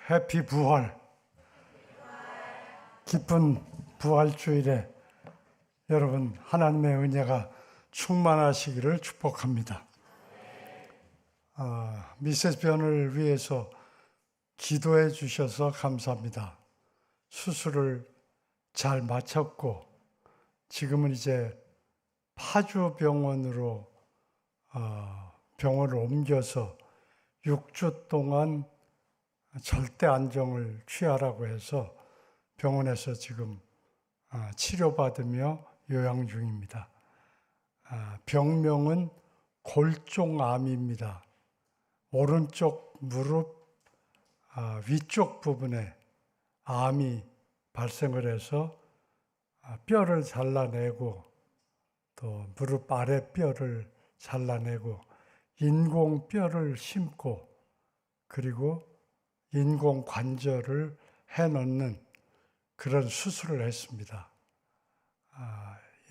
해피 부활, 기쁜 부활주일에 여러분 하나님의 은혜가 충만하시기를 축복합니다. 미세스 변을 위해서 기도해 주셔서 감사합니다. 수술을 잘 마쳤고 지금은 이제 파주병원으로 병원을 옮겨서 6주 동안 절대 안정을 취하라고 해서 병원에서 지금 치료받으며 요양 중입니다. 병명은 골종암입니다. 오른쪽 무릎 위쪽 부분에 암이 발생을 해서 뼈를 잘라내고 또 무릎 아래 뼈를 잘라내고 인공뼈를 심고 그리고 인공 관절을 해놓는 그런 수술을 했습니다.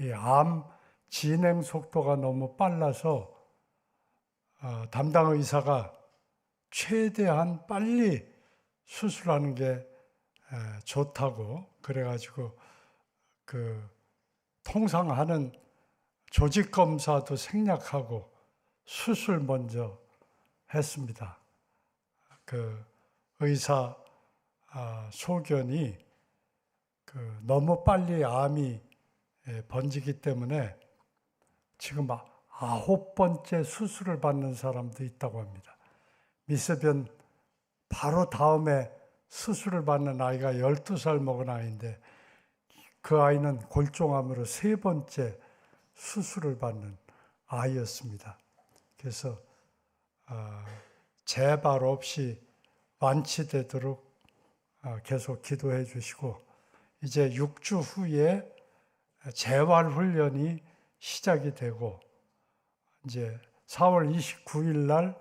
이 암 진행 속도가 너무 빨라서 담당 의사가 최대한 빨리 수술하는 게 좋다고 그래가지고 통상 하는 조직 검사도 생략하고 수술 먼저 했습니다. 의사 소견이 너무 빨리 암이 번지기 때문에 지금 9번째 수술을 받는 사람도 있다고 합니다. 미세변 바로 다음에 수술을 받는 아이가 12살 먹은 아이인데 그 아이는 골종암으로 3번째 수술을 받는 아이였습니다. 그래서 재발 없이 완치되도록 계속 기도해 주시고 이제 6주 후에 재활 훈련이 시작이 되고 이제 4월 29일 날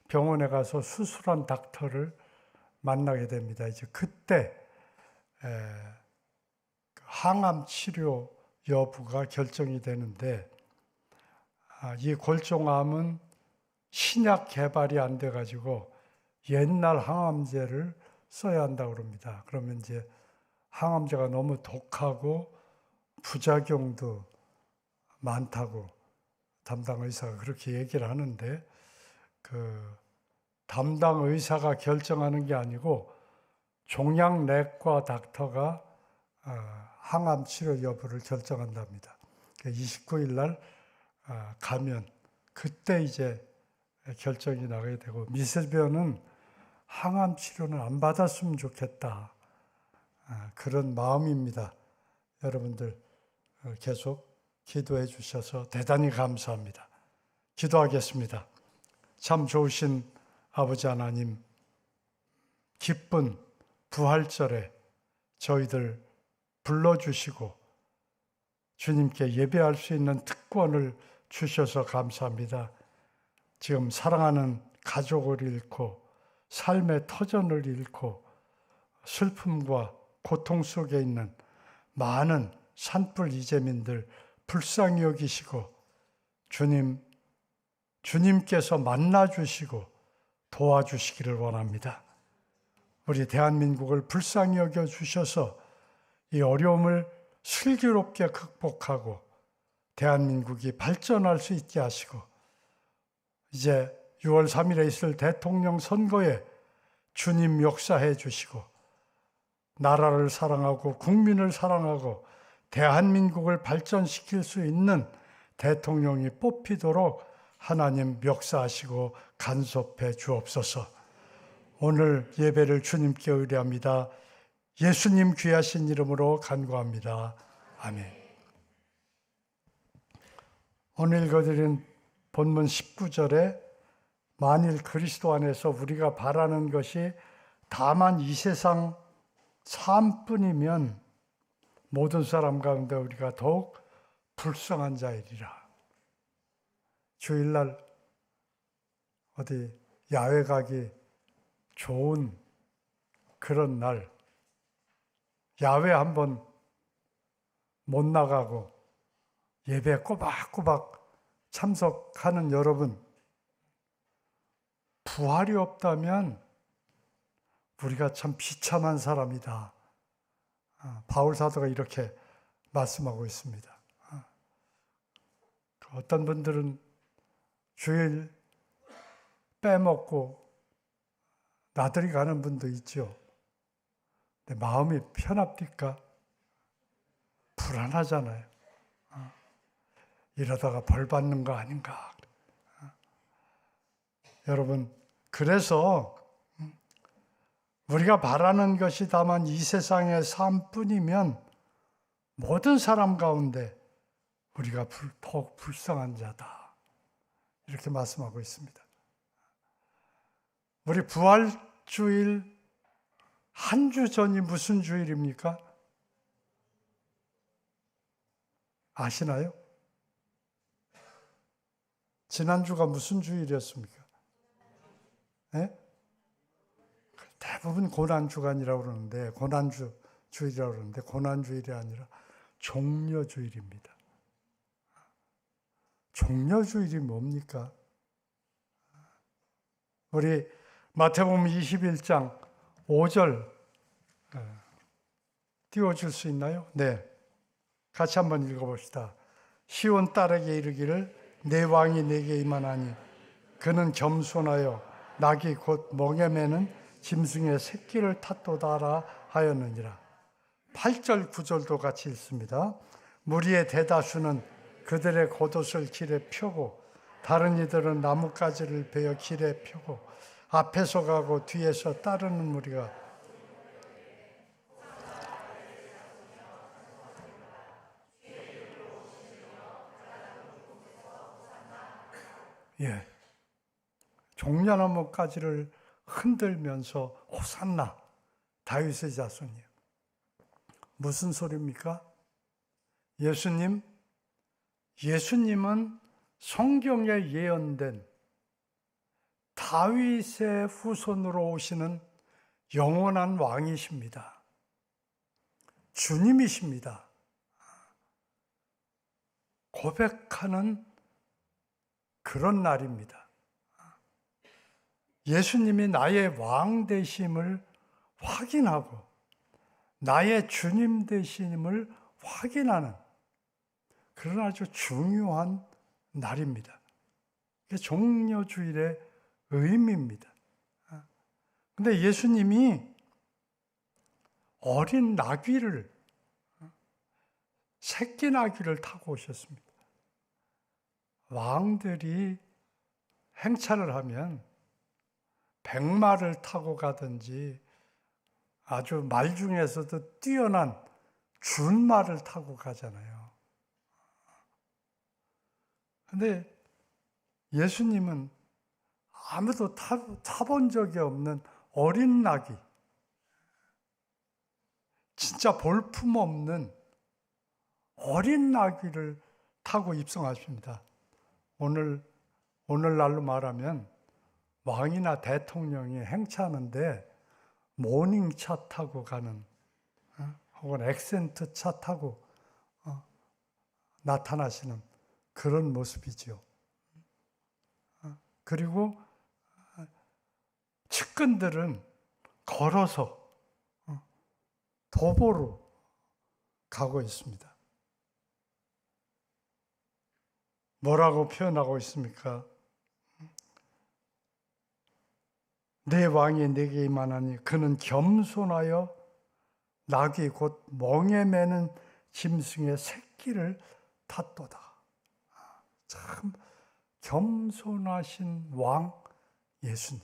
병원에 가서 수술한 닥터를 만나게 됩니다. 이제 그때 항암 치료 여부가 결정이 되는데 이 골종암은 신약 개발이 안 돼가지고 옛날 항암제를 써야 한다고 그럽니다. 그러면 이제 항암제가 너무 독하고 부작용도 많다고 담당 의사가 그렇게 얘기를 하는데 담당 의사가 결정하는 게 아니고 종양내과 닥터가 항암 치료 여부를 결정한답니다. 29일 날 가면 그때 이제 결정이 나게 되고 미세변은 항암 치료는 안 받았으면 좋겠다. 그런 마음입니다. 여러분들 계속 기도해 주셔서 대단히 감사합니다. 기도하겠습니다. 참 좋으신 아버지 하나님, 기쁜 부활절에 저희들 불러주시고 주님께 예배할 수 있는 특권을 주셔서 감사합니다. 지금 사랑하는 가족을 잃고 삶의 터전을 잃고 슬픔과 고통 속에 있는 많은 산불 이재민들 불쌍히 여기시고 주님께서 만나주시고 도와주시기를 원합니다. 우리 대한민국을 불쌍히 여겨주셔서 이 어려움을 슬기롭게 극복하고 대한민국이 발전할 수 있게 하시고 이제 6월 3일에 있을 대통령 선거에 주님 역사해 주시고 나라를 사랑하고 국민을 사랑하고 대한민국을 발전시킬 수 있는 대통령이 뽑히도록 하나님 역사하시고 간섭해 주옵소서. 오늘 예배를 주님께 의뢰합니다. 예수님 귀하신 이름으로 간구합니다. 아멘. 오늘 읽어드린 본문 19절에 만일 그리스도 안에서 우리가 바라는 것이 다만 이 세상 삶뿐이면 모든 사람 가운데 우리가 더욱 불쌍한 자이리라. 주일날 어디 야외 가기 좋은 그런 날 야외 한번 못 나가고 예배 꼬박꼬박 참석하는 여러분, 부활이 없다면 우리가 참 비참한 사람이다. 바울 사도가 이렇게 말씀하고 있습니다. 어떤 분들은 주일 빼먹고 나들이 가는 분도 있죠. 근데 마음이 편합니까? 불안하잖아요. 이러다가 벌 받는 거 아닌가. 여러분, 그래서 우리가 바라는 것이 다만 이 세상의 삶뿐이면 모든 사람 가운데 우리가 더욱 불쌍한 자다. 이렇게 말씀하고 있습니다. 우리 부활주일 한 주 전이 무슨 주일입니까? 아시나요? 지난주가 무슨 주일이었습니까? 네? 대부분 고난주간이라고 그러는데, 고난주일이라고 그러는데, 고난주일이 아니라 종려주일입니다. 종려주일이 뭡니까? 우리 마태복음 21장 5절 띄워줄 수 있나요? 네. 같이 한번 읽어봅시다. 시온 딸에게 이르기를 내 왕이 내게 임하나니 그는 겸손하여 낙이 곧 멍에 매는 짐승의 새끼를 탓도다라 하였느니라. 8절 9절도 같이 읽습니다. 무리의 대다수는 그들의 겉옷을 길에 펴고 다른 이들은 나뭇가지를 베어 길에 펴고 앞에서 가고 뒤에서 따르는 무리가 종려나뭇가지를 흔들면서 호산나 다윗의 자손이요. 무슨 소리입니까? 예수님은 성경에 예언된 다윗의 후손으로 오시는 영원한 왕이십니다. 주님이십니다. 고백하는 그런 날입니다. 예수님이 나의 왕 되심을 확인하고 나의 주님 되심을 확인하는 그런 아주 중요한 날입니다. 이게 종려주일의 의미입니다. 근데 예수님이 어린 나귀를, 새끼 나귀를 타고 오셨습니다. 왕들이 행차를 하면 백마를 타고 가든지 아주 말 중에서도 뛰어난 준말을 타고 가잖아요. 근데 예수님은 아무도 타본 적이 없는 어린 나귀, 진짜 볼품없는 어린 나귀를 타고 입성하십니다. 오늘날로 말하면 왕이나 대통령이 행차하는데 모닝차 타고 가는 혹은 액센트 차 타고 나타나시는 그런 모습이지요. 그리고 측근들은 걸어서 도보로 가고 있습니다. 뭐라고 표현하고 있습니까? 내 왕이 내게 임하나니 그는 겸손하여 낙이 곧 멍에 매는 짐승의 새끼를 탔도다. 참 겸손하신 왕 예수님.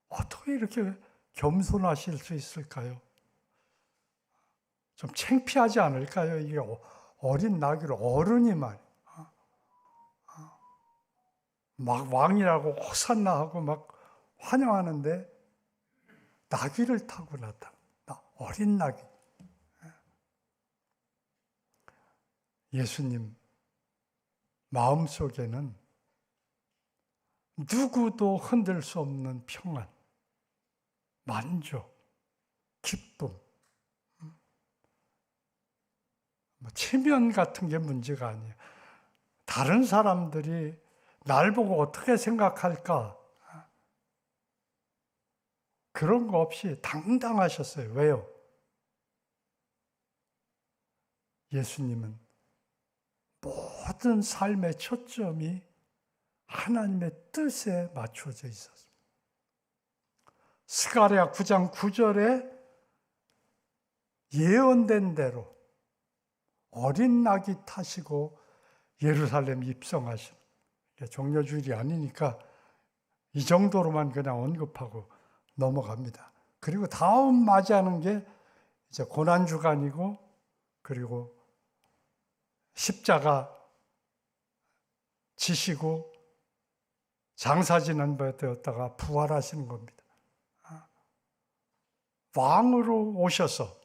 어떻게 이렇게 겸손하실 수 있을까요? 좀 창피하지 않을까요? 이게 어린 나귀를 어른이 막 왕이라고 호산나하고 막 환영하는데 나귀를 타고 나타나. 어린 나귀. 예수님 마음속에는 누구도 흔들 수 없는 평안, 만족, 기쁨, 체면 같은 게 문제가 아니에요. 다른 사람들이 날 보고 어떻게 생각할까? 그런 거 없이 당당하셨어요. 왜요? 예수님은 모든 삶의 초점이 하나님의 뜻에 맞춰져 있었습니다. 스가랴 9장 9절에 예언된 대로 어린 낙이 타시고 예루살렘 입성하신, 종려주일이 아니니까 이 정도로만 그냥 언급하고 넘어갑니다. 그리고 다음 맞이하는 게 이제 고난주간이고, 그리고 십자가 지시고 장사 지난 바 되었다가 부활하시는 겁니다. 왕으로 오셔서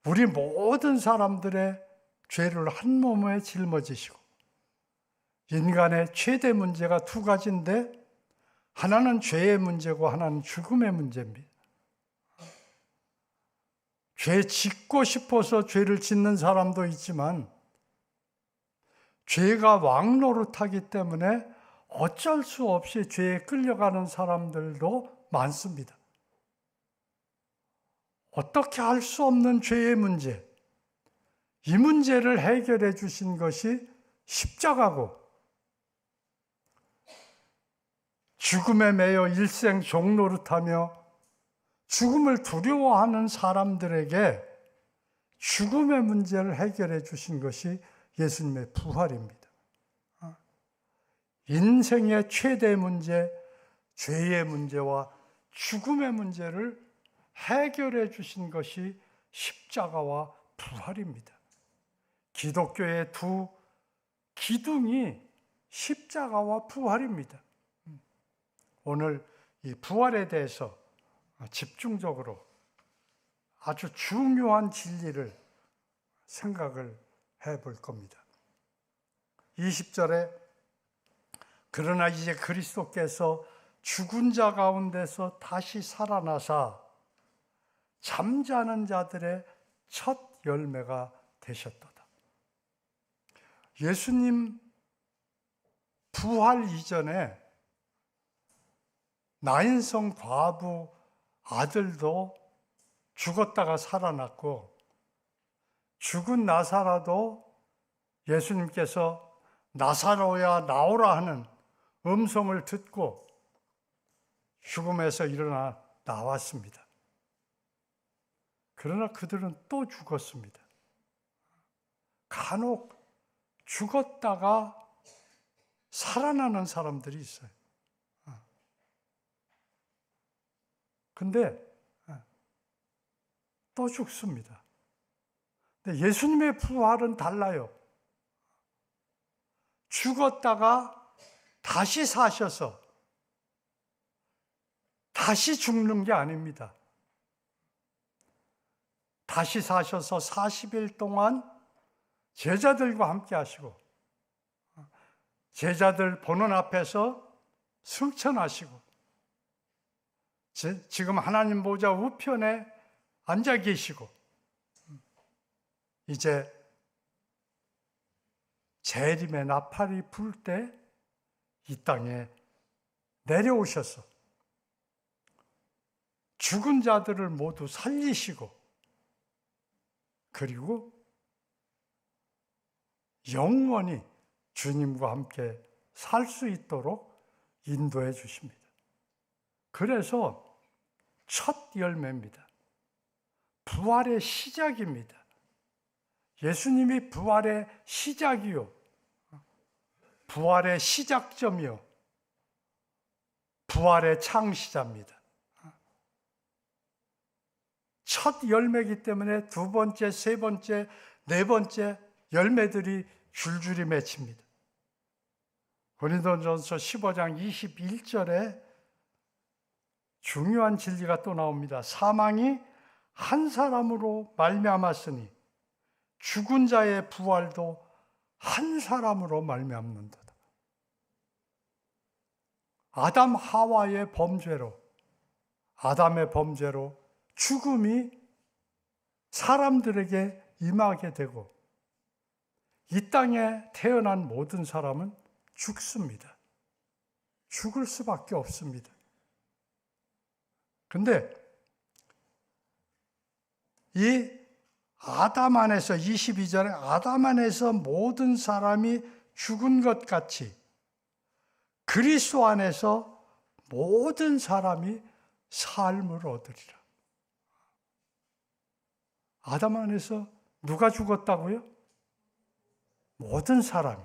우리 모든 사람들의 죄를 한 몸에 짊어지시고, 인간의 최대 문제가 두 가지인데 하나는 죄의 문제고 하나는 죽음의 문제입니다. 죄 짓고 싶어서 죄를 짓는 사람도 있지만 죄가 왕노릇하기 때문에 어쩔 수 없이 죄에 끌려가는 사람들도 많습니다. 어떻게 할 수 없는 죄의 문제, 이 문제를 해결해 주신 것이 십자가고, 죽음에 매여 일생 종노릇하며 죽음을 두려워하는 사람들에게 죽음의 문제를 해결해 주신 것이 예수님의 부활입니다. 인생의 최대 문제, 죄의 문제와 죽음의 문제를 해결해 주신 것이 십자가와 부활입니다. 기독교의 두 기둥이 십자가와 부활입니다. 오늘 이 부활에 대해서 집중적으로 아주 중요한 진리를 생각을 해볼 겁니다. 20절에 그러나 이제 그리스도께서 죽은 자 가운데서 다시 살아나사 잠자는 자들의 첫 열매가 되셨도다. 예수님 부활 이전에 나인성 과부 아들도 죽었다가 살아났고, 죽은 나사로도 예수님께서 나사로야 나오라 하는 음성을 듣고 죽음에서 일어나 나왔습니다. 그러나 그들은 또 죽었습니다. 간혹 죽었다가 살아나는 사람들이 있어요. 근데 또 죽습니다. 근데 예수님의 부활은 달라요. 죽었다가 다시 사셔서 다시 죽는 게 아닙니다. 다시 사셔서 40일 동안 제자들과 함께 하시고, 제자들 보는 앞에서 승천하시고, 지금 하나님 보좌 우편에 앉아 계시고, 이제 재림의 나팔이 불 때 이 땅에 내려오셔서 죽은 자들을 모두 살리시고, 그리고 영원히 주님과 함께 살 수 있도록 인도해 주십니다. 그래서 첫 열매입니다. 부활의 시작입니다. 예수님이 부활의 시작이요, 부활의 시작점이요, 부활의 창시자입니다. 첫 열매이기 때문에 두 번째, 세 번째, 네 번째 열매들이 줄줄이 맺힙니다. 고린도전서 15장 21절에 중요한 진리가 또 나옵니다. 사망이 한 사람으로 말미암았으니 죽은 자의 부활도 한 사람으로 말미암는도다. 아담 하와의 범죄로, 아담의 범죄로 죽음이 사람들에게 임하게 되고, 이 땅에 태어난 모든 사람은 죽습니다. 죽을 수밖에 없습니다. 근데 이 아담 안에서 22절에 아담 안에서 모든 사람이 죽은 것 같이 그리스도 안에서 모든 사람이 삶을 얻으리라. 아담 안에서 누가 죽었다고요? 모든 사람이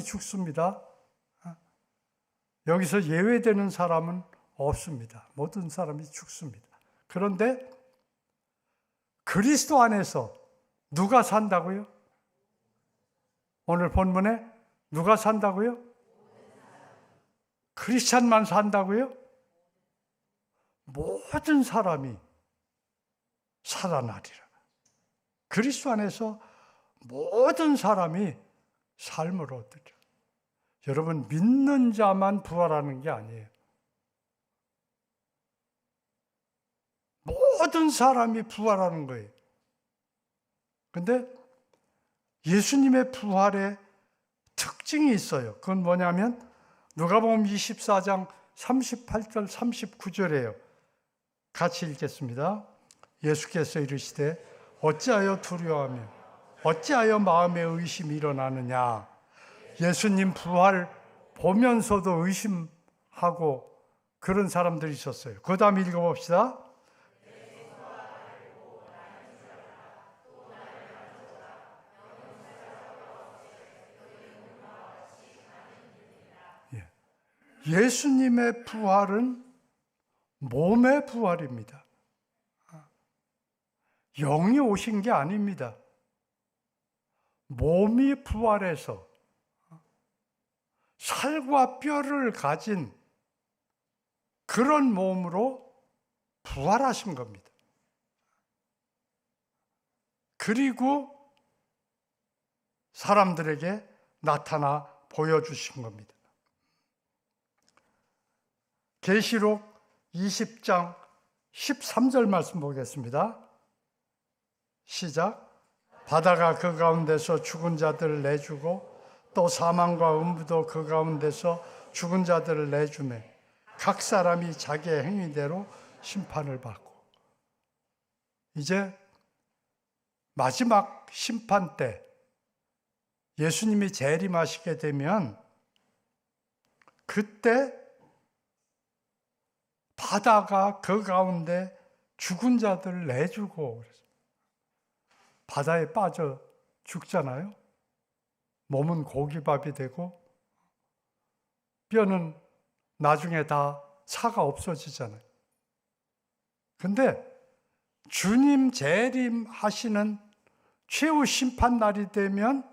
죽습니다. 여기서 예외되는 사람은 없습니다. 모든 사람이 죽습니다. 그런데 그리스도 안에서 누가 산다고요? 오늘 본문에 누가 산다고요? 크리스찬만 산다고요? 모든 사람이 살아나리라. 그리스도 안에서 모든 사람이 삶을 얻으리라. 여러분, 믿는 자만 부활하는 게 아니에요. 모든 사람이 부활하는 거예요. 근데 예수님의 부활에 특징이 있어요. 그건 뭐냐면 누가복음 24장 38절 39절이에요. 같이 읽겠습니다. 예수께서 이르시되 어찌하여 두려워하며 어찌하여 마음에 의심이 일어나느냐. 예수님 부활 보면서도 의심하고 그런 사람들이 있었어요. 그 다음 읽어봅시다. 예수님의 부활은 몸의 부활입니다. 영이 오신 게 아닙니다. 몸이 부활해서 살과 뼈를 가진 그런 몸으로 부활하신 겁니다. 그리고 사람들에게 나타나 보여주신 겁니다. 계시록 20장 13절 말씀 보겠습니다. 시작. 바다가 그 가운데서 죽은 자들을 내주고 또 사망과 음부도 그 가운데서 죽은 자들을 내주매 각 사람이 자기의 행위대로 심판을 받고. 이제 마지막 심판 때 예수님이 재림하시게 되면 그때 바다가 그 가운데 죽은 자들을 내주고 그래서 바다에 빠져 죽잖아요. 몸은 고기밥이 되고 뼈는 나중에 다 사가 없어지잖아요. 근데 주님 재림하시는 최후 심판 날이 되면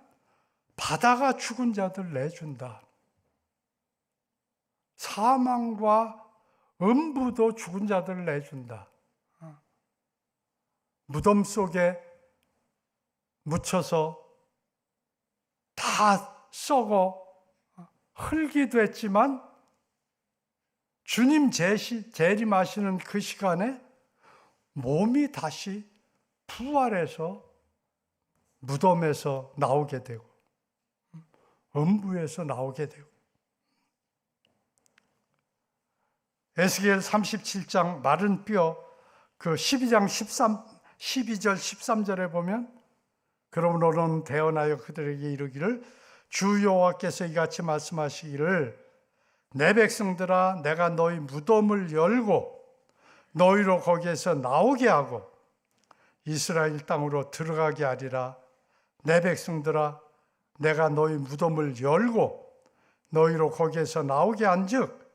바다가 죽은 자들 내준다. 사망과 음부도 죽은 자들을 내준다. 무덤 속에 묻혀서 다 썩어 흙이 됐지만 주님 재림하시는 그 시간에 몸이 다시 부활해서 무덤에서 나오게 되고 음부에서 나오게 되고. 에스겔 37장 마른 뼈 그 12장 12절 13절에 보면 그러므로 너는 대언하여 그들에게 이르기를 주 여호와께서 이같이 말씀하시기를 내 백성들아 내가 너희 무덤을 열고 너희로 거기에서 나오게 하고 이스라엘 땅으로 들어가게 하리라. 내 백성들아 내가 너희 무덤을 열고 너희로 거기에서 나오게 한즉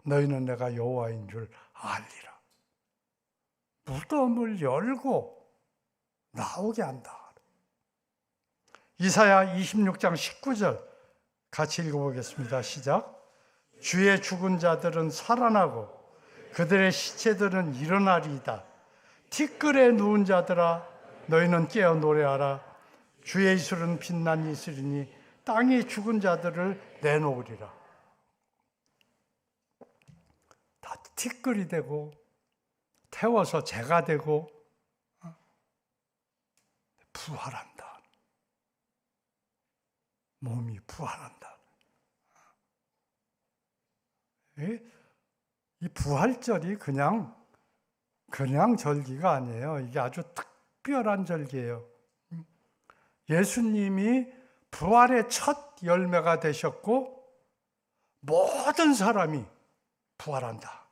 너희는 내가 여호와인 줄 알리라. 무덤을 열고 나오게 한다. 이사야 26장 19절 같이 읽어보겠습니다. 시작. 주의 죽은 자들은 살아나고 그들의 시체들은 일어나리이다. 티끌에 누운 자들아 너희는 깨어 노래하라. 주의 이슬은 빛난 이슬이니 땅이 죽은 자들을 내놓으리라. 다 티끌이 되고 태워서 재가 되고 부활한다. 몸이 부활한다. 이 부활절이 그냥 절기가 아니에요. 이게 아주 특별한 절기예요. 예수님이 부활의 첫 열매가 되셨고 모든 사람이 부활한다.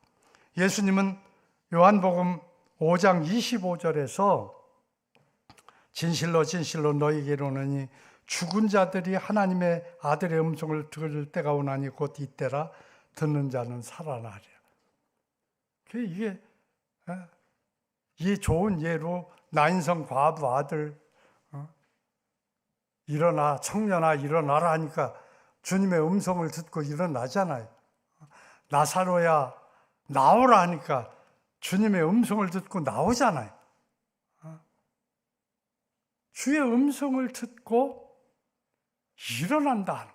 예수님은 요한복음 5장 25절에서 진실로 진실로 너희에게 이르노니 죽은 자들이 하나님의 아들의 음성을 들을 때가 오나니 곧 이때라 듣는 자는 살아나리라. 이게 이 좋은 예로 나인성 과부 아들 일어나 청년아 일어나라 하니까 주님의 음성을 듣고 일어나잖아요. 나사로야 나오라 하니까 주님의 음성을 듣고 나오잖아요. 주의 음성을 듣고 일어난다.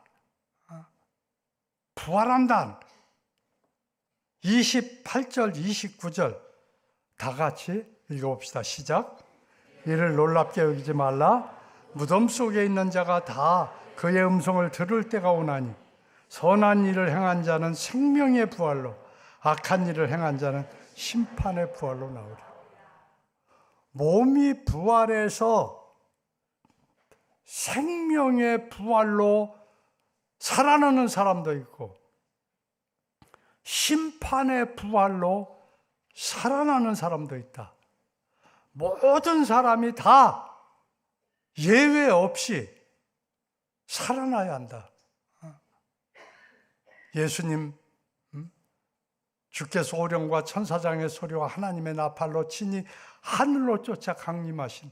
부활한다. 28절, 29절 다 같이 읽어봅시다. 시작. 이를 놀랍게 여기지 말라. 무덤 속에 있는 자가 다 그의 음성을 들을 때가 오나니 선한 일을 행한 자는 생명의 부활로 악한 일을 행한 자는 심판의 부활로 나오리라. 몸이 부활해서 생명의 부활로 살아나는 사람도 있고 심판의 부활로 살아나는 사람도 있다. 모든 사람이 다 예외 없이 살아나야 한다. 예수님 주께서 오령과 천사장의 소리와 하나님의 나팔로 친히 하늘로 쫓아 강림하신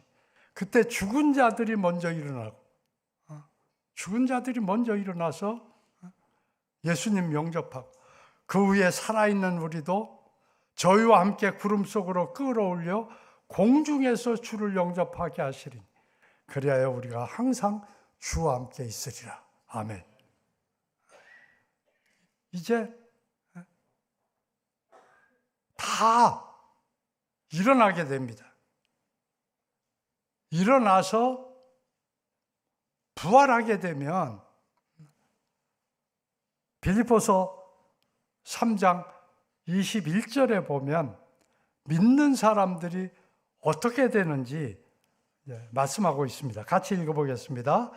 그때 죽은 자들이 먼저 일어나고 죽은 자들이 먼저 일어나서 예수님 영접하고 그 위에 살아있는 우리도 저희와 함께 구름 속으로 끌어올려 공중에서 주를 영접하게 하시리니 그리하여 우리가 항상 주와 함께 있으리라. 아멘. 이제 다 일어나게 됩니다. 일어나서 부활하게 되면 빌립보서 3장 21절에 보면 믿는 사람들이 어떻게 되는지 말씀하고 있습니다. 같이 읽어보겠습니다.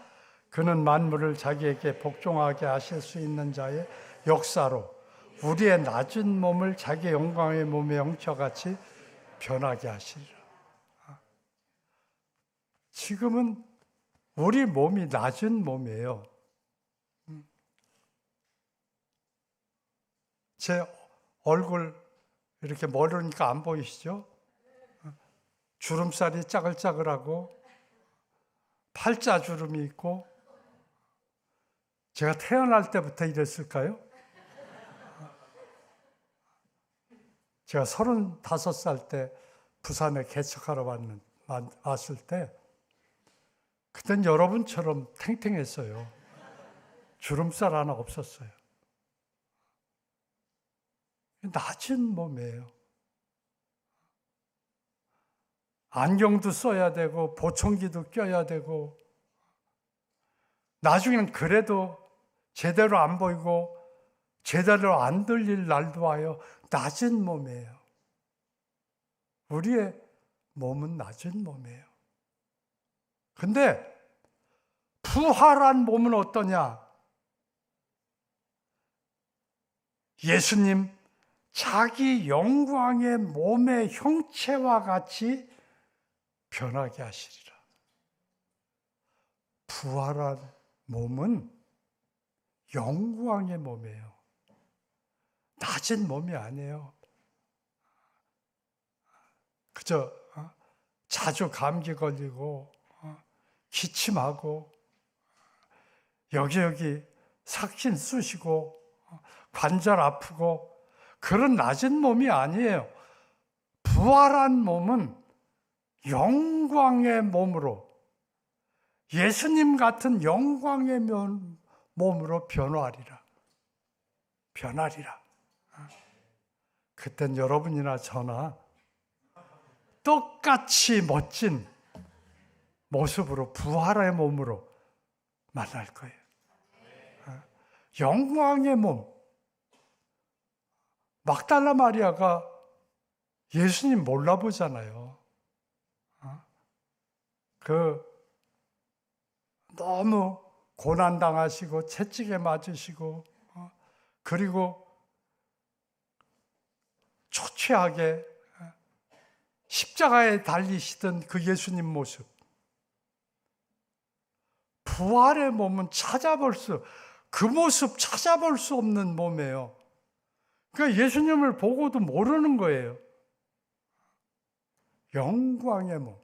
그는 만물을 자기에게 복종하게 하실 수 있는 자의 역사로 우리의 낮은 몸을 자기 영광의 몸의 형체같이 변하게 하시리라. 지금은 우리 몸이 낮은 몸이에요. 제 얼굴 이렇게 멀으니까 안 보이시죠? 주름살이 짜글짜글하고 팔자주름이 있고 제가 태어날 때부터 이랬을까요? 제가 35살 때 부산에 개척하러 왔을 때 그땐 여러분처럼 탱탱했어요. 주름살 하나 없었어요. 낮은 몸이에요. 안경도 써야 되고 보청기도 껴야 되고 나중에는 그래도 제대로 안 보이고 제대로 안 들릴 날도 와요. 낮은 몸이에요. 우리의 몸은 낮은 몸이에요. 근데 부활한 몸은 어떠냐? 예수님 자기 영광의 몸의 형체와 같이 변하게 하시리라. 부활한 몸은 영광의 몸이에요. 낮은 몸이 아니에요. 그저 자주 감기 걸리고 기침하고 여기저기 삭신 쑤시고 관절 아프고 그런 낮은 몸이 아니에요. 부활한 몸은 영광의 몸으로 예수님 같은 영광의 몸으로 변화하리라. 그땐 여러분이나 저나 똑같이 멋진 모습으로 부활의 몸으로 만날 거예요. 영광의 몸. 막달라 마리아가 예수님 몰라보잖아요. 너무 고난당하시고 채찍에 맞으시고 그리고 초췌하게 십자가에 달리시던 그 예수님 모습, 부활의 몸은 그 모습 찾아볼 수 없는 몸이에요. 그러니까 예수님을 보고도 모르는 거예요. 영광의 몸.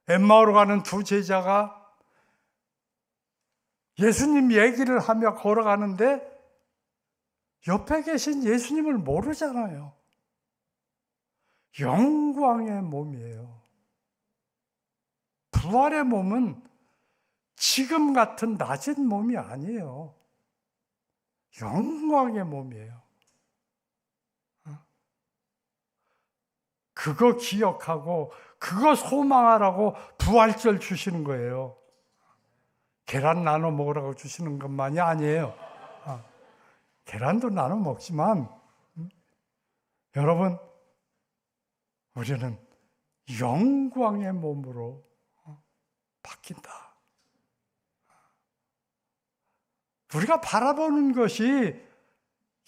엠마오로 가는 두 제자가 예수님 얘기를 하며 걸어가는데 옆에 계신 예수님을 모르잖아요. 영광의 몸이에요. 부활의 몸은 지금 같은 낮은 몸이 아니에요. 영광의 몸이에요. 그거 기억하고 그거 소망하라고 부활절 주시는 거예요. 계란 나눠 먹으라고 주시는 것만이 아니에요. 계란도 나눠 먹지만 여러분, 우리는 영광의 몸으로 바뀐다. 우리가 바라보는 것이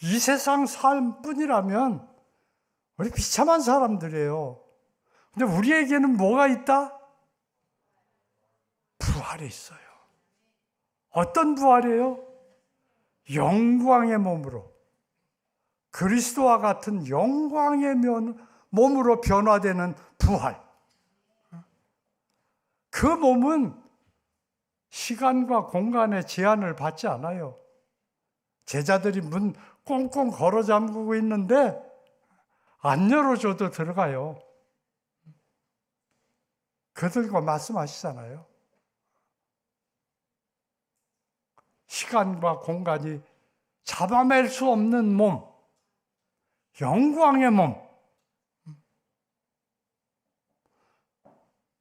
이 세상 삶뿐이라면 우리 비참한 사람들이에요. 근데 우리에게는 뭐가 있다? 부활이 있어요. 어떤 부활이에요? 영광의 몸으로, 그리스도와 같은 영광의 몸으로 변화되는 부활. 그 몸은 시간과 공간의 제한을 받지 않아요. 제자들이 문 꽁꽁 걸어 잠그고 있는데 안 열어줘도 들어가요. 그들과 말씀하시잖아요. 시간과 공간이 잡아낼 수 없는 몸, 영광의 몸.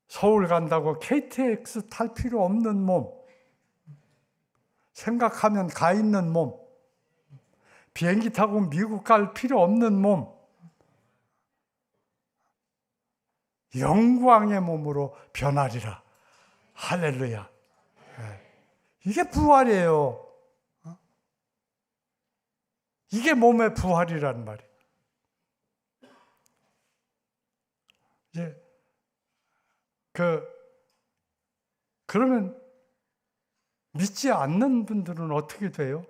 서울 간다고 KTX 탈 필요 없는 몸, 생각하면 가 있는 몸, 비행기 타고 미국 갈 필요 없는 몸, 영광의 몸으로 변하리라. 할렐루야. 이게 부활이에요. 이게 몸의 부활이란 말이에요. 이제 그러면 믿지 않는 분들은 어떻게 돼요?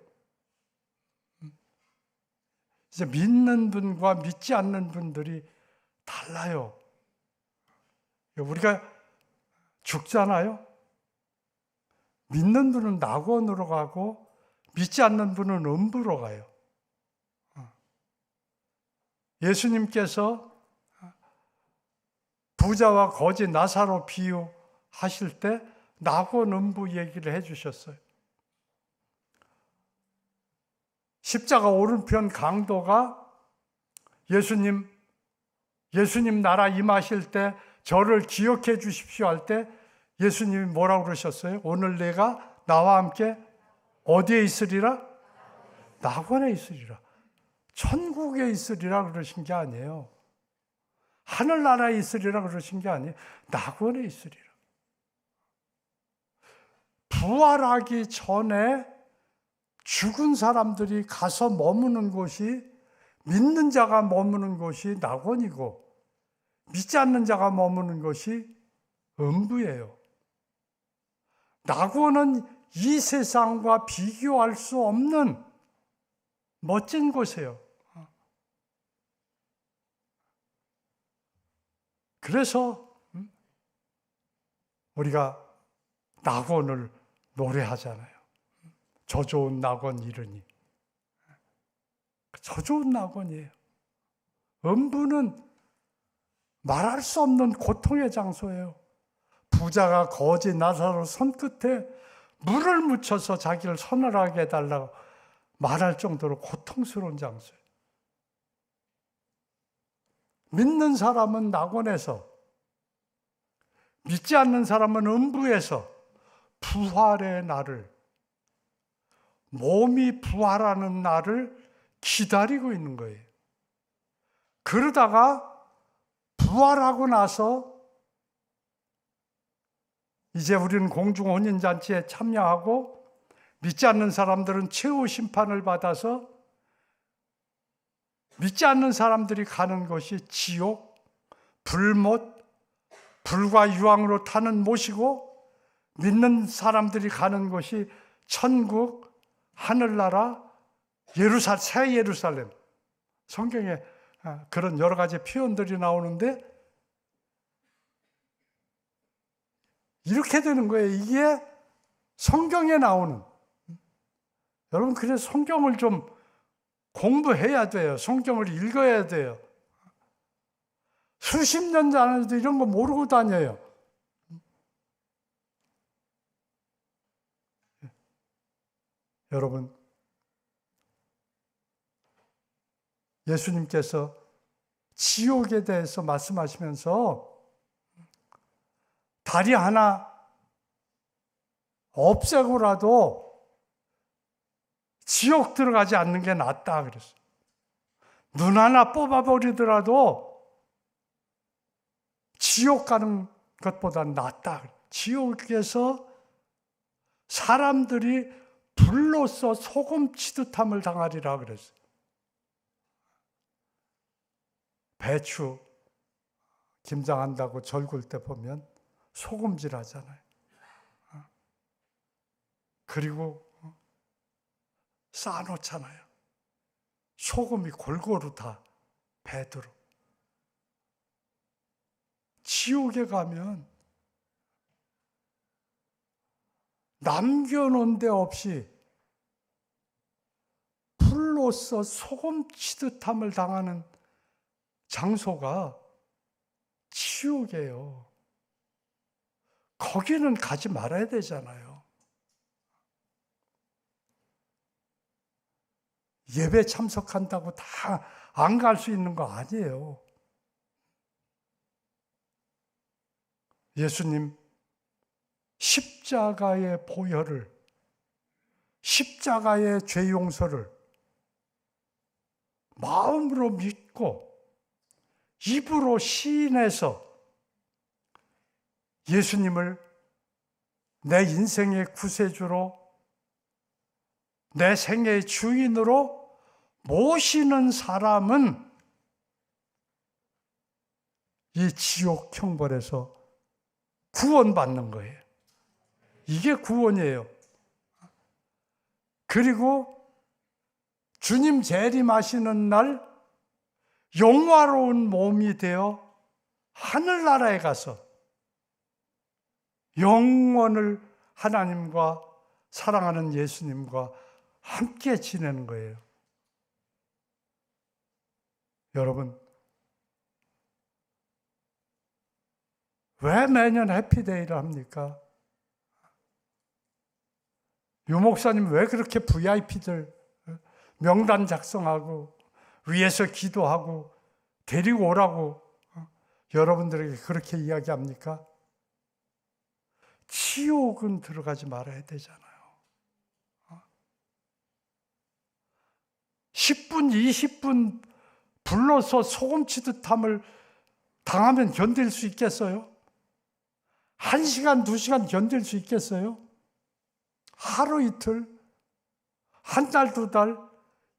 이제 믿는 분과 믿지 않는 분들이 달라요. 우리가 죽잖아요. 믿는 분은 낙원으로 가고 믿지 않는 분은 음부로 가요. 예수님께서 부자와 거지 나사로 비유하실 때 낙원 음부 얘기를 해주셨어요. 십자가 오른편 강도가 예수님 나라 임하실 때 저를 기억해 주십시오 할 때 예수님이 뭐라고 그러셨어요? 오늘 내가 나와 함께 어디에 있으리라? 낙원에 있으리라. 천국에 있으리라 그러신 게 아니에요. 하늘나라에 있으리라 그러신 게 아니에요. 낙원에 있으리라. 부활하기 전에 죽은 사람들이 가서 머무는 곳이, 믿는 자가 머무는 곳이 낙원이고 믿지 않는 자가 머무는 곳이 음부예요. 낙원은 이 세상과 비교할 수 없는 멋진 곳이에요. 그래서 우리가 낙원을 노래하잖아요. 저 좋은 낙원 이르니. 저 좋은 낙원이에요. 음부는 말할 수 없는 고통의 장소예요. 부자가 거지 나사로 손끝에 물을 묻혀서 자기를 서늘하게 해달라고 말할 정도로 고통스러운 장소예요. 믿는 사람은 낙원에서, 믿지 않는 사람은 음부에서 부활의 날을, 몸이 부활하는 날을 기다리고 있는 거예요. 그러다가 부활하고 나서 이제 우리는 공중혼인잔치에 참여하고 믿지 않는 사람들은 최후 심판을 받아서 믿지 않는 사람들이 가는 곳이 지옥, 불못, 불과 유황으로 타는 못이고 믿는 사람들이 가는 곳이 천국, 하늘나라, 새 예루살렘. 성경에 그런 여러 가지 표현들이 나오는데 이렇게 되는 거예요. 이게 성경에 나오는. 여러분, 그래서 성경을 좀 공부해야 돼요. 성경을 읽어야 돼요. 수십 년 전에도 이런 거 모르고 다녀요. 여러분, 예수님께서 지옥에 대해서 말씀하시면서 다리 하나 없애고라도 지옥 들어가지 않는 게 낫다 그랬어요. 눈 하나 뽑아버리더라도 지옥 가는 것보다 낫다. 지옥에서 사람들이 불로써 소금 치듯함을 당하리라 그랬어요. 배추 김장한다고 절굴 때 보면 소금질 하잖아요. 그리고 쌓아놓잖아요. 소금이 골고루 다 배들어. 지옥에 가면 남겨놓은 데 없이 불로써 소금 치듯함을 당하는 장소가 지옥이에요. 거기는 가지 말아야 되잖아요. 예배 참석한다고 다 안 갈 수 있는 거 아니에요. 예수님 십자가의 보혈을, 십자가의 죄 용서를 마음으로 믿고 입으로 시인해서 예수님을 내 인생의 구세주로, 내 생애의 주인으로 모시는 사람은 이 지옥 형벌에서 구원받는 거예요. 이게 구원이에요. 그리고 주님 재림하시는 날 영화로운 몸이 되어 하늘나라에 가서 영원을 하나님과 사랑하는 예수님과 함께 지내는 거예요. 여러분, 왜 매년 해피데이를 합니까? 유 목사님 왜 그렇게 VIP들 명단 작성하고 위에서 기도하고 데리고 오라고 여러분들에게 그렇게 이야기합니까? 지옥은 들어가지 말아야 되잖아요. 10분, 20분 불러서 소금 치듯함을 당하면 견딜 수 있겠어요? 1시간, 2시간 견딜 수 있겠어요? 하루 이틀, 한 달, 두 달,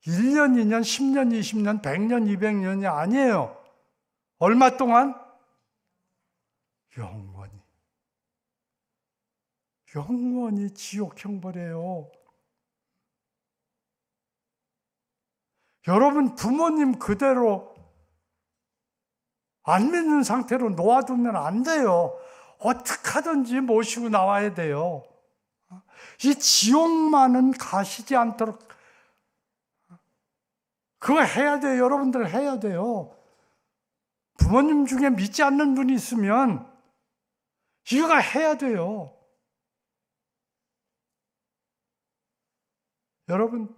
1년, 2년, 10년, 20년, 100년, 200년이 아니에요. 얼마 동안? 영원히. 영원히 지옥 형벌이에요. 여러분, 부모님 그대로 안 믿는 상태로 놓아두면 안 돼요. 어떻게 하든지 모시고 나와야 돼요. 이 지옥만은 가시지 않도록 그거 해야 돼요. 여러분들 해야 돼요. 부모님 중에 믿지 않는 분이 있으면 이거 해야 돼요. 여러분,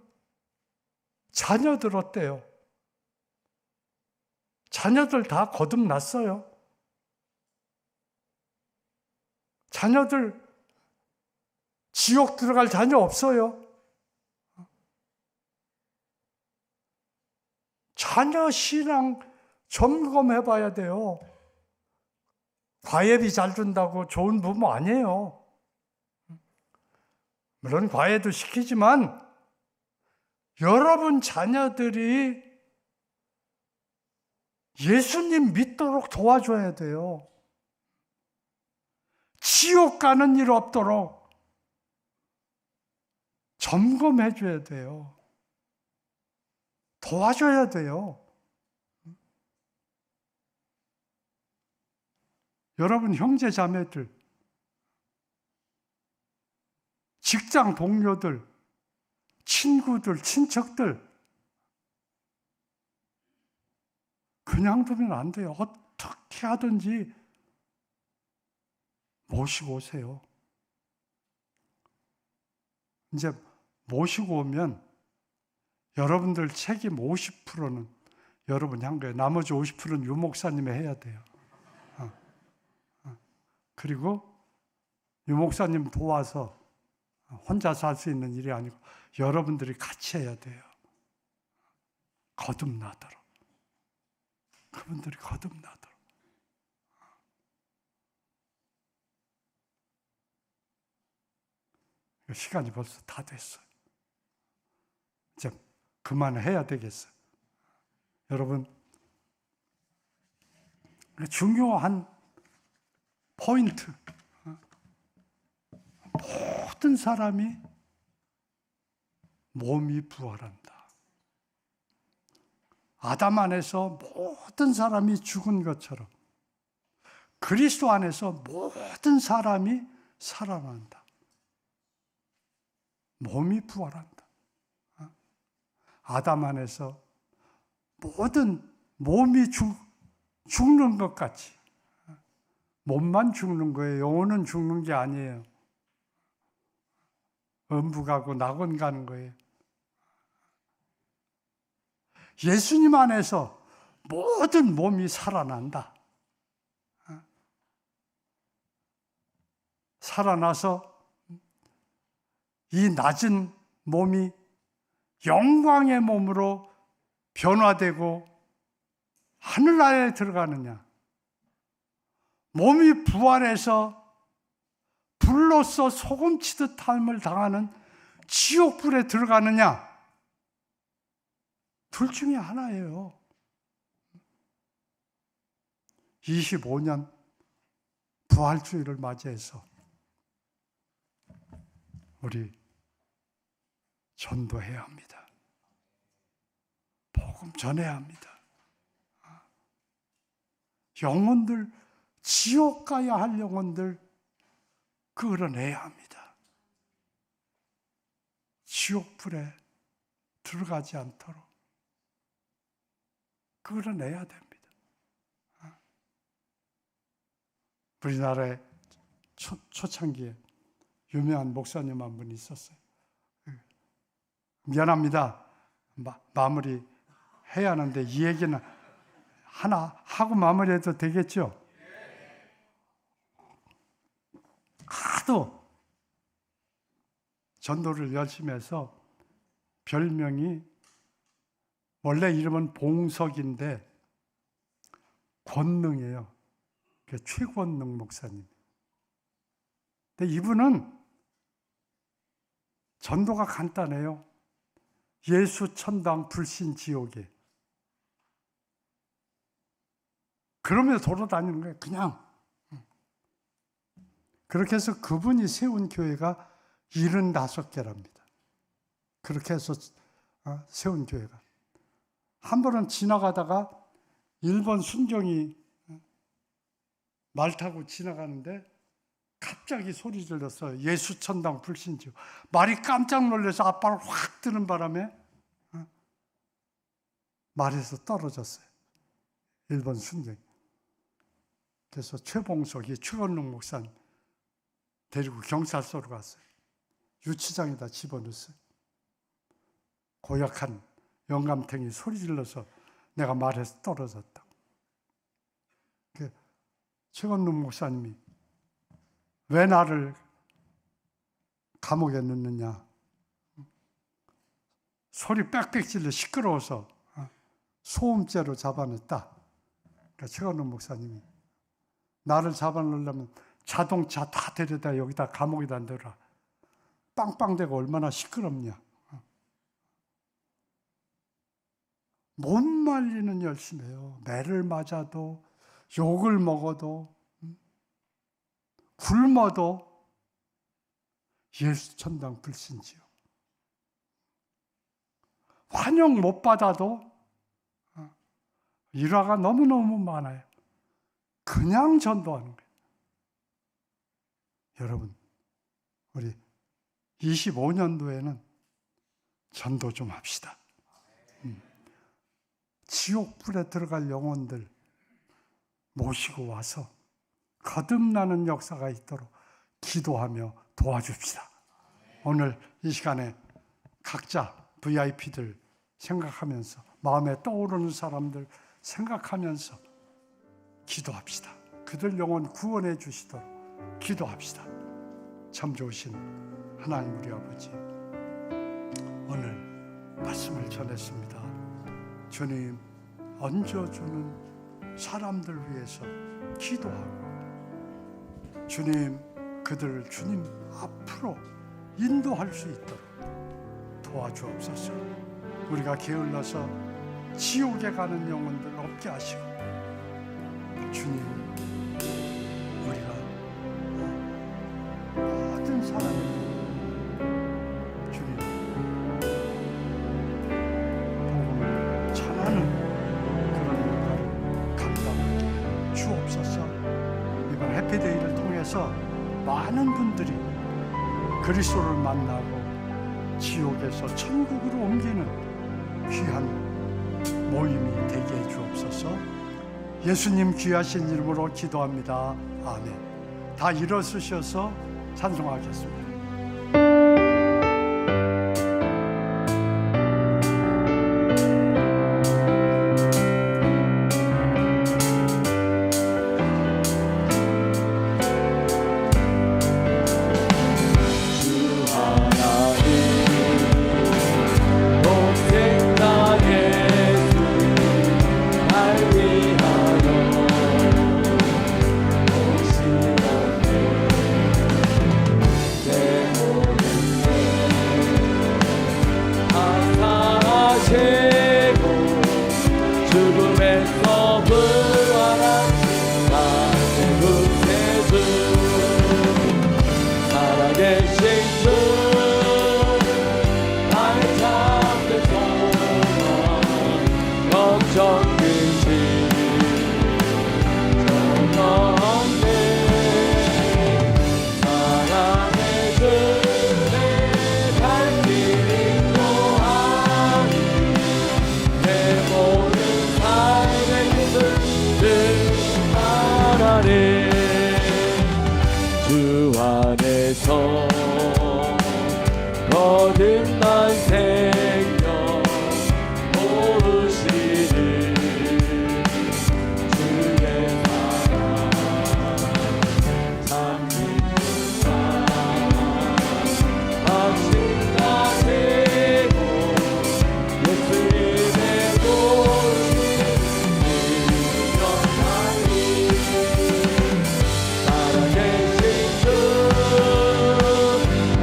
자녀들 어때요? 자녀들 다 거듭났어요. 자녀들 지옥 들어갈 자녀 없어요. 자녀 신앙 점검해 봐야 돼요. 과외비 잘 준다고 좋은 부모 아니에요. 물론 과외도 시키지만 여러분 자녀들이 예수님 믿도록 도와줘야 돼요. 지옥 가는 일 없도록 점검해 줘야 돼요. 도와줘야 돼요. 여러분 형제 자매들, 직장 동료들, 친구들, 친척들 그냥 두면 안 돼요. 어떻게 하든지 모시고 오세요. 이제 모시고 오면 여러분들 책임 50%는 여러분이 한 거예요. 나머지 50%는 유 목사님이 해야 돼요. 그리고 유 목사님 도와서 혼자서 할 수 있는 일이 아니고 여러분들이 같이 해야 돼요. 거듭나도록. 그분들이 거듭나도록. 시간이 벌써 다 됐어요. 이제 그만해야 되겠어요. 여러분, 중요한 포인트. 모든 사람이 몸이 부활한다. 아담 안에서 모든 사람이 죽은 것처럼 그리스도 안에서 모든 사람이 살아난다. 몸이 부활한다. 아담 안에서 모든 몸이 죽는 것 같이 몸만 죽는 거예요. 영혼은 죽는 게 아니에요. 음부 가고 낙원 가는 거예요. 예수님 안에서 모든 몸이 살아난다. 살아나서 이 낮은 몸이 영광의 몸으로 변화되고 하늘나라에 들어가느냐, 몸이 부활해서 불로써 소금치듯 함을 당하는 지옥불에 들어가느냐, 둘 중에 하나예요. 25년 부활주의를 맞이해서 우리 전도해야 합니다. 복음 전해야 합니다. 영혼들, 지옥 가야 할 영혼들 끌어내야 합니다. 지옥불에 들어가지 않도록 끌어내야 됩니다. 우리나라의 초창기에 유명한 목사님 한 분이 있었어요. 미안합니다. 마무리 해야 하는데 이 얘기는 하나 하고 마무리해도 되겠죠? 하도 전도를 열심히 해서 별명이 원래 이름은 봉석인데 권능이에요. 최권능 목사님. 근데 이분은 전도가 간단해요. 예수 천당 불신 지옥에. 그러면서 돌아다니는 거예요. 그냥. 그렇게 해서 그분이 세운 교회가 75개랍니다. 그렇게 해서 세운 교회가. 한 번은 지나가다가 일본 순경이 말 타고 지나가는데 갑자기 소리 질렀어요. 예수 천당 불신지옥. 말이 깜짝 놀라서 앞발을 확 드는 바람에 말에서 떨어졌어요. 일본 순경이. 그래서 최봉석이 최건능 목사님 데리고 경찰서로 갔어요. 유치장에다 집어넣었어요. 고약한 영감탱이 소리 질러서 내가 말에서 떨어졌다. 최건능 목사님이 왜 나를 감옥에 넣느냐. 소리 빽빽 질러 시끄러워서 소음죄로 잡아냈다. 그러니까 최건우 목사님이 나를 잡아놓으려면 자동차 다 데려다 여기다 감옥에다 넣어라. 빵빵대고 얼마나 시끄럽냐. 못 말리는 열심히 해요. 매를 맞아도, 욕을 먹어도, 굶어도 예수 천당 불신지요. 환영 못 받아도 일화가 너무너무 많아요. 그냥 전도하는 거예요. 여러분, 우리 25년도에는 전도 좀 합시다. 지옥불에 들어갈 영혼들 모시고 와서 거듭나는 역사가 있도록 기도하며 도와줍시다. 오늘 이 시간에 각자 VIP들 생각하면서, 마음에 떠오르는 사람들 생각하면서 기도합시다. 그들 영혼 구원해 주시도록 기도합시다. 참 좋으신 하나님 우리 아버지, 오늘 말씀을 전했습니다. 주님, 얹어주는 사람들 위해서 기도하고, 주님, 그들을 주님 앞으로 인도할 수 있도록 도와주옵소서. 우리가 게을러서 지옥에 가는 영혼들 없게 하시고, 주님, 우리가 모든 사람을 주님 복음을 전하는 그런 일을 감당하게 주옵소서. 이번 해피데이를 통해서 많은 분들이 그리스도를 만나고 지옥에서 천국으로 옮기는 귀한 모임이 되게 해 주옵소서. 예수님 귀하신 이름으로 기도합니다. 아멘. 다 일어서셔서 찬송하겠습니다. 주 안에서 거듭난 생명 모으시는 주의 사랑 참 기쁘다. 당신과 되고 예수님의 도우심을 영원히 살아계신 주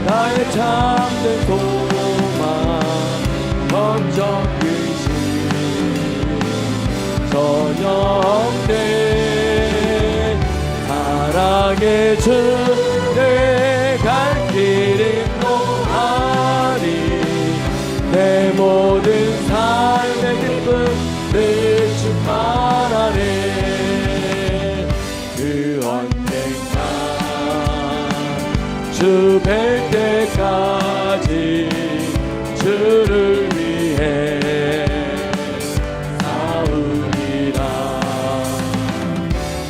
나의 참된 소망 걱정 근심 전혀 없네. 사랑의 주 내 갈 길 인도하리. 내 모든 삶의 기쁨 늘 충만하네. 그 언젠가 주 뵐 때까지 주를 위해 싸우리라.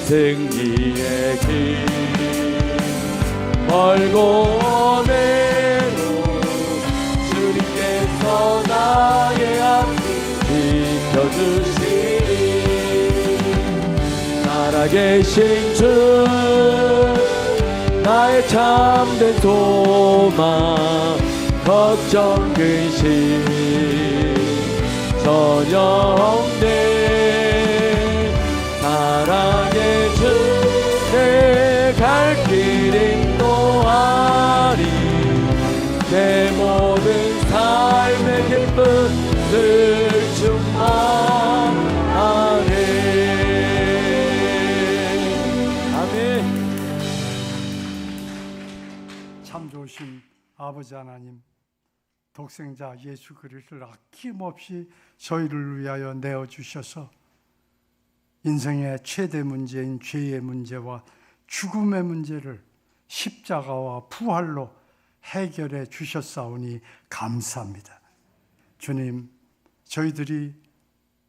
승리의 길 멀고 오매로 주님께서 나의 앞 지켜주시리. 살아계신 주 나의 참된 소망 걱정 근심 저녁 내 사랑의 주 내 갈 길 인도하리 내 모든 삶의 기쁨을 충만하네. 아멘. 참 좋으신 아버지 하나님, 독생자 예수 그리스도를 아낌없이 저희를 위하여 내어주셔서 인생의 최대 문제인 죄의 문제와 죽음의 문제를 십자가와 부활로 해결해 주셨사오니 감사합니다. 주님, 저희들이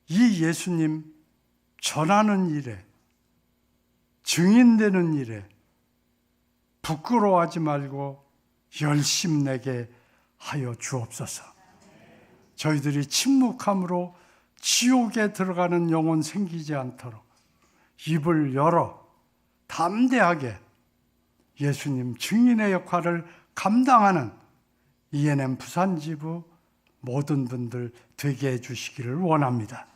이 예수님 전하는 일에, 증인되는 일에 부끄러워하지 말고 열심내게 하여 주옵소서. 저희들이 침묵함으로 지옥에 들어가는 영혼 생기지 않도록 입을 열어 담대하게 예수님 증인의 역할을 감당하는 ENM 부산지부 모든 분들 되게 해주시기를 원합니다.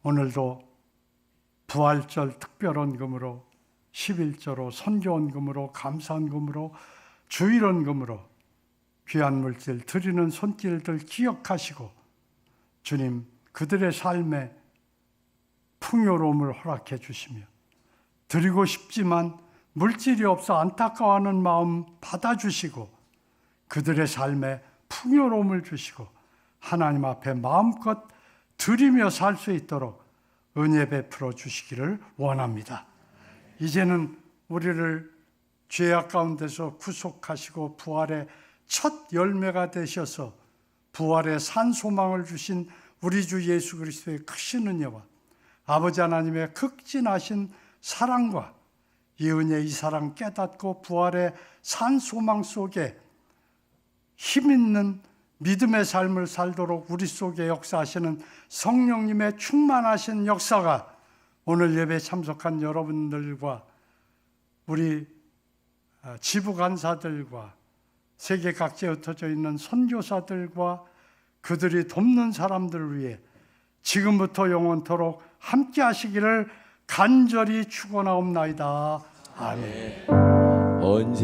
오늘도 부활절 특별헌금으로 11조로 선교헌금으로 감사헌금으로 주일헌금으로 귀한 물질 드리는 손길들 기억하시고 주님 그들의 삶에 풍요로움을 허락해 주시며 드리고 싶지만 물질이 없어 안타까워하는 마음 받아주시고 그들의 삶에 풍요로움을 주시고 하나님 앞에 마음껏 드리며 살 수 있도록 은혜 베풀어 주시기를 원합니다. 이제는 우리를 죄악 가운데서 구속하시고 부활의 첫 열매가 되셔서 부활의 산 소망을 주신 우리 주 예수 그리스도의 크신 은혜와 아버지 하나님의 극진하신 사랑과 이 은혜 이 사랑 깨닫고 부활의 산 소망 속에 힘있는 믿음의 삶을 살도록 우리 속에 역사하시는 성령님의 충만하신 역사가 오늘 예배에 참석한 여러분들과 우리 지부 간사들과 세계 각지에 흩어져 있는 선교사들과 그들이 돕는 사람들을 위해 지금부터 영원토록 함께 하시기를 간절히 축원하옵나이다. 아멘. 언제